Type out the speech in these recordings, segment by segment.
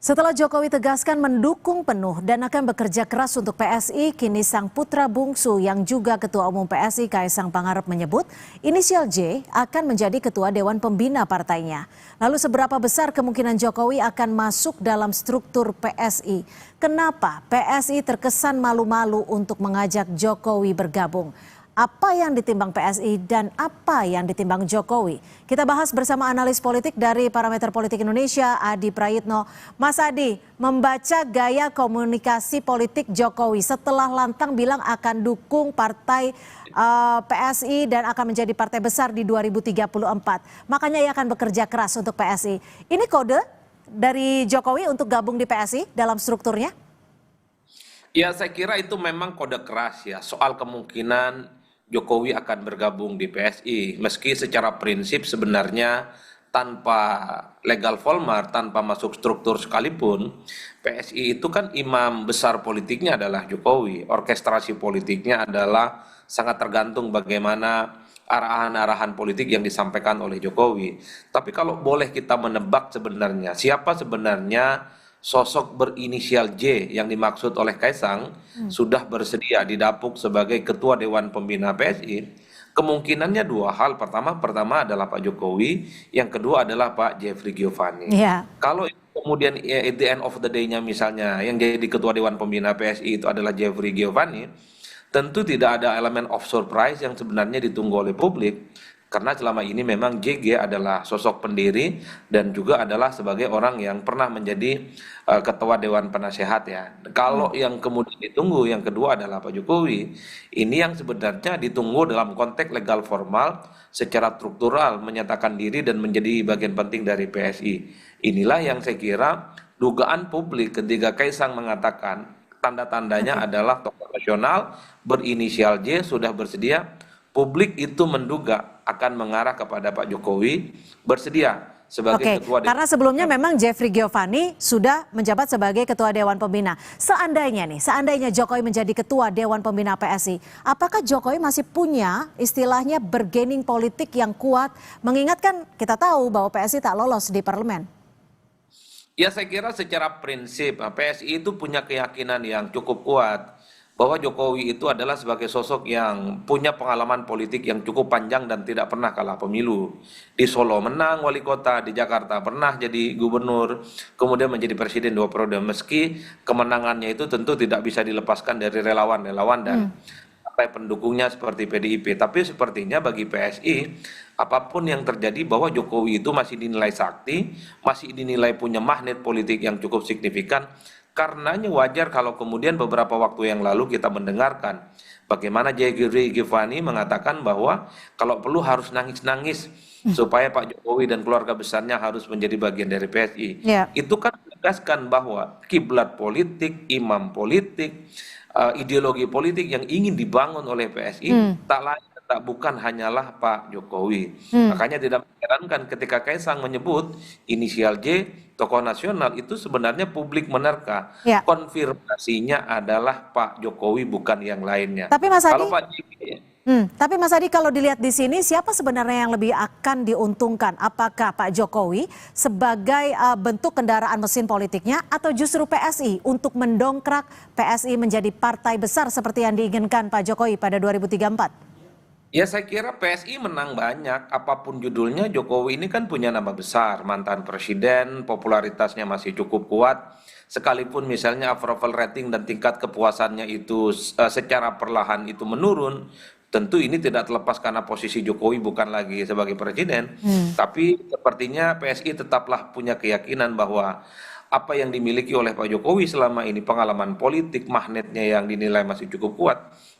Setelah Jokowi tegaskan mendukung penuh dan akan bekerja keras untuk PSI, kini sang putra bungsu yang juga Ketua Umum PSI Kaisang Pangarep menyebut inisial J akan menjadi Ketua Dewan Pembina partainya. Lalu seberapa besar kemungkinan Jokowi akan masuk dalam struktur PSI? Kenapa PSI terkesan malu-malu untuk mengajak Jokowi bergabung? Apa yang ditimbang PSI dan apa yang ditimbang Jokowi? Kita bahas bersama analis politik dari Parameter Politik Indonesia, Adi Prayitno. Mas Adi, membaca gaya komunikasi politik Jokowi setelah lantang bilang akan dukung partai PSI dan akan menjadi partai besar di 2034. Makanya ia akan bekerja keras untuk PSI. Ini kode dari Jokowi untuk gabung di PSI dalam strukturnya? Ya, saya kira itu memang kode keras ya soal kemungkinan Jokowi akan bergabung di PSI. Meski secara prinsip sebenarnya tanpa legal formal, tanpa masuk struktur sekalipun, PSI itu kan imam besar politiknya adalah Jokowi. Orkestrasi politiknya adalah sangat tergantung bagaimana arahan-arahan politik yang disampaikan oleh Jokowi. Tapi kalau boleh kita menebak sebenarnya, siapa sebenarnya sosok berinisial J yang dimaksud oleh Kaisang sudah bersedia didapuk sebagai Ketua Dewan Pembina PSI, kemungkinannya dua hal. Pertama adalah Pak Jokowi, yang kedua adalah Pak Jeffrey Giovanni. Iya. Kalau kemudian at the end of the day-nya misalnya yang jadi Ketua Dewan Pembina PSI itu adalah Jeffrey Giovanni, tentu tidak ada elemen of surprise yang sebenarnya ditunggu oleh publik. Karena selama ini memang JG adalah sosok pendiri dan juga adalah sebagai orang yang pernah menjadi ketua Dewan Penasehat ya. Kalau yang kemudian ditunggu yang kedua adalah Pak Jokowi. Ini yang sebenarnya ditunggu dalam konteks legal formal secara struktural menyatakan diri dan menjadi bagian penting dari PSI. Inilah yang saya kira dugaan publik ketika Kaisang mengatakan tanda-tandanya adalah tokoh nasional berinisial J sudah bersedia. Publik itu menduga akan mengarah kepada Pak Jokowi bersedia sebagai ketua Dewan. Karena sebelumnya memang Jeffrey Giovanni sudah menjabat sebagai Ketua Dewan Pembina. Seandainya Jokowi menjadi Ketua Dewan Pembina PSI, apakah Jokowi masih punya istilahnya bargaining politik yang kuat? Mengingatkan kita tahu bahwa PSI tak lolos di parlemen. Ya, saya kira secara prinsip PSI itu punya keyakinan yang cukup kuat bahwa Jokowi itu adalah sebagai sosok yang punya pengalaman politik yang cukup panjang dan tidak pernah kalah pemilu. Di Solo menang wali kota, di Jakarta pernah jadi gubernur, kemudian menjadi presiden 2 periode. Meski kemenangannya itu tentu tidak bisa dilepaskan dari relawan-relawan dan partai pendukungnya seperti PDIP. Tapi sepertinya bagi PSI, apapun yang terjadi bahwa Jokowi itu masih dinilai sakti, masih dinilai punya magnet politik yang cukup signifikan. Karenanya wajar kalau kemudian beberapa waktu yang lalu kita mendengarkan bagaimana Jeffrey Giovanni mengatakan bahwa kalau perlu harus nangis-nangis supaya Pak Jokowi dan keluarga besarnya harus menjadi bagian dari PSI. Itu kan menegaskan bahwa kiblat politik, imam politik, ideologi politik yang ingin dibangun oleh PSI tak lain tak bukan hanyalah Pak Jokowi. Makanya tidak mengherankan ketika Kaisang menyebut inisial J tokoh nasional itu sebenarnya publik menerka. Konfirmasinya adalah Pak Jokowi bukan yang lainnya. Tapi Mas Adi, kalau Pak JK, tapi Mas Adi kalau dilihat di sini siapa sebenarnya yang lebih akan diuntungkan? Apakah Pak Jokowi sebagai bentuk kendaraan mesin politiknya atau justru PSI untuk mendongkrak PSI menjadi partai besar seperti yang diinginkan Pak Jokowi pada 2034? Ya, saya kira PSI menang banyak, apapun judulnya. Jokowi ini kan punya nama besar, mantan presiden, popularitasnya masih cukup kuat. Sekalipun misalnya approval rating dan tingkat kepuasannya itu secara perlahan itu menurun, tentu ini tidak terlepas karena posisi Jokowi bukan lagi sebagai presiden. Tapi sepertinya PSI tetaplah punya keyakinan bahwa apa yang dimiliki oleh Pak Jokowi selama ini, pengalaman politik, magnetnya yang dinilai masih cukup kuat,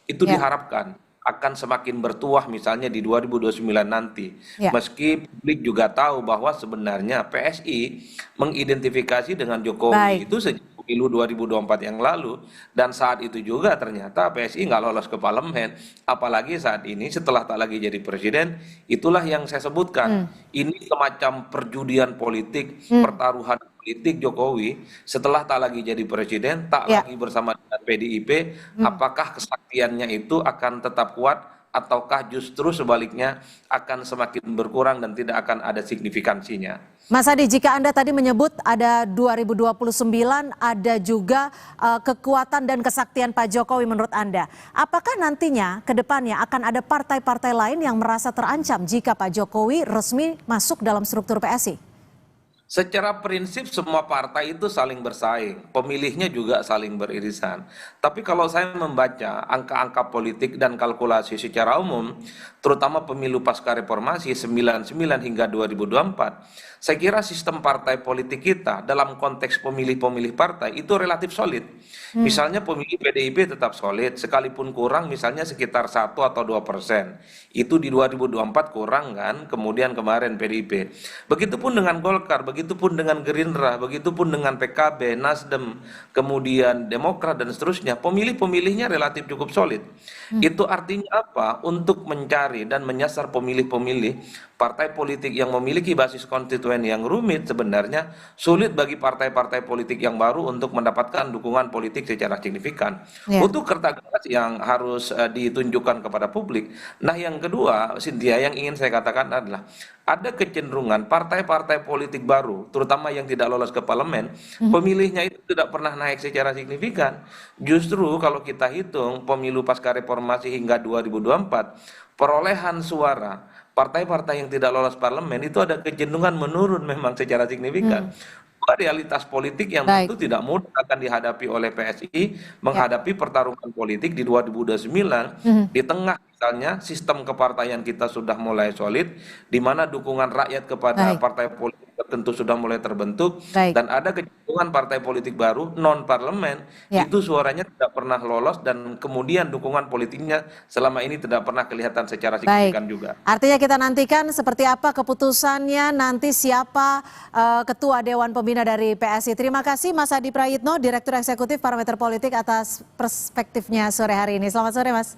itu diharapkan akan semakin bertuah misalnya di 2029 nanti. Meski publik juga tahu bahwa sebenarnya PSI mengidentifikasi dengan Jokowi itu sejak pemilu 2024 yang lalu. Dan saat itu juga ternyata PSI nggak lolos ke parlemen. Apalagi saat ini setelah tak lagi jadi presiden, itulah yang saya sebutkan. Ini semacam perjudian politik, pertaruhan politik Jokowi setelah tak lagi jadi presiden, tak lagi bersama dengan PDIP, apakah kesaktiannya itu akan tetap kuat ataukah justru sebaliknya akan semakin berkurang dan tidak akan ada signifikansinya. Mas Adi, jika Anda tadi menyebut ada 2029, ada juga kekuatan dan kesaktian Pak Jokowi menurut Anda. Apakah nantinya ke depannya akan ada partai-partai lain yang merasa terancam jika Pak Jokowi resmi masuk dalam struktur PSI? Secara prinsip semua partai itu saling bersaing, pemilihnya juga saling beririsan. Tapi kalau saya membaca angka-angka politik dan kalkulasi secara umum, terutama pemilu pasca reformasi 99 hingga 2024, saya kira sistem partai politik kita dalam konteks pemilih-pemilih partai itu relatif solid. Misalnya pemilih PDIP tetap solid, sekalipun kurang misalnya sekitar 1 atau 2%. Itu di 2024 kurang kan, kemudian kemarin PDIP. Begitupun dengan Golkar, begitupun dengan Gerindra, begitupun dengan PKB, Nasdem, kemudian Demokrat dan seterusnya, pemilih-pemilihnya relatif cukup solid. Itu artinya apa? Untuk mencari dan menyasar pemilih-pemilih partai politik yang memiliki basis konstituen yang rumit sebenarnya sulit bagi partai-partai politik yang baru untuk mendapatkan dukungan politik secara signifikan. Ya. Untuk kerja keras yang harus ditunjukkan kepada publik. Nah yang kedua, Cynthia, yang ingin saya katakan adalah ada kecenderungan partai-partai politik baru, terutama yang tidak lolos ke parlemen, pemilihnya itu tidak pernah naik secara signifikan. Justru kalau kita hitung pemilu pasca reformasi hingga 2024, perolehan suara partai-partai yang tidak lolos parlemen itu ada kecenderungan menurun memang secara signifikan. Realitas politik yang Baik. tentu tidak mudah akan dihadapi oleh PSI menghadapi pertarungan politik di 2029 di tengah misalnya sistem kepartaian kita sudah mulai solid, di mana dukungan rakyat kepada Baik. partai politik tertentu sudah mulai terbentuk, Baik. dan ada kecenderungan partai politik baru non parlemen Ya. itu suaranya tidak pernah lolos dan kemudian dukungan politiknya selama ini tidak pernah kelihatan secara Baik, signifikan juga. artinya kita nantikan seperti apa keputusannya, nanti siapa Ketua Dewan Pembina dari PSI. Terima kasih Mas Adi Prayitno, Direktur Eksekutif Parameter Politik atas perspektifnya sore hari ini. Selamat sore Mas.